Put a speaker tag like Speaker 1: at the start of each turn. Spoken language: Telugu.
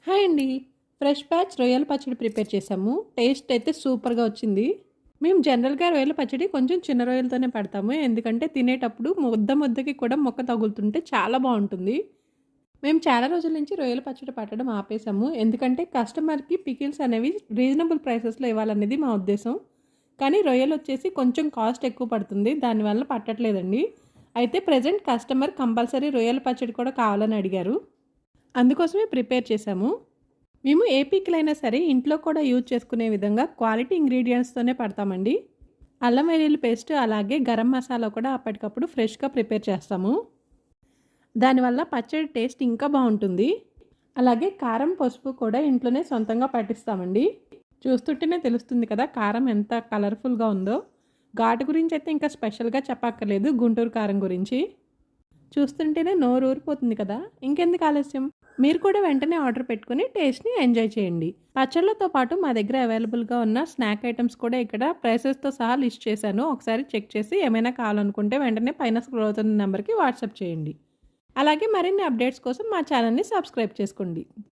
Speaker 1: హాయ్ అండి. ఫ్రెష్ బ్యాచ్ రొయ్యల పచ్చడి ప్రిపేర్ చేసాము. టేస్ట్ అయితే సూపర్‌గా వచ్చింది. మేము జనరల్‌గా రొయ్యల పచ్చడి కొంచెం చిన్న రొయ్యలతోనే పెడతాము. ఎందుకంటే తినేటప్పుడు ముద్ద ముద్దకి కూడా మొక్క తగులుతుంటే చాలా బావుంటుంది. మేము చాలా రోజుల నుంచి రొయ్యల పచ్చడి పట్టడం ఆపేసాము. ఎందుకంటే కస్టమర్‌కి పికిల్స్ అనేవి రీజనబుల్ ప్రైసెస్‌లో ఇవ్వాలనేది మా ఉద్దేశం. కానీ రొయ్యలొచ్చేసి కొంచెం కాస్ట్ ఎక్కువ పడుతుంది. దానివల్ల పట్టట్లేదండి. అయితే ప్రెజెంట్ కస్టమర్ కంపల్సరీ రొయ్యల పచ్చడి కూడా కావాలని అడిగారు. అందుకోసమే ప్రిపేర్ చేశాము. మేము ఏ పికిలైనా సరే ఇంట్లో కూడా యూజ్ చేసుకునే విధంగా క్వాలిటీ ఇంగ్రీడియంట్స్తోనే పడతామండి. అల్లం వెల్లుల్లి పేస్ట్ అలాగే గరం మసాలా కూడా అప్పటికప్పుడు ఫ్రెష్‌గా ప్రిపేర్ చేస్తాము. దానివల్ల పచ్చడి టేస్ట్ ఇంకా బావుంటుంది. అలాగే కారం, పసుపు కూడా ఇంట్లోనే సొంతంగా పట్టిస్తామండి. చూస్తుంటేనే తెలుస్తుంది కదా కారం ఎంత కలర్‌ఫుల్‌గా ఉందో. ఘాటు గురించైతే ఇంకా స్పెషల్‌గా చెప్పక్కర్లేదు గుంటూరు కారం గురించి. చూస్తుంటేనే నోరూరిపోతుంది కదా! ఇంకెందుకు ఆలస్యం? మీరు కూడా వెంటనే ఆర్డర్ పెట్టుకొని టేస్ట్‌ని ఎంజాయ్ చేయండి. పచ్చళ్ళతో పాటు మా దగ్గర అవైలబుల్‌గా ఉన్న స్నాక్ ఐటెమ్స్ కూడా ఇక్కడ ప్రైసెస్‌తో సహా లిస్ట్ చేశాను. ఒకసారి చెక్ చేసి ఏమైనా కావాలనుకుంటే వెంటనే పైన స్క్రోల్ అవుతున్న నంబర్‌కి వాట్సాప్ చేయండి. అలాగే మరిన్ని అప్డేట్స్ కోసం మా ఛానల్‌ని సబ్స్క్రైబ్ చేసుకోండి.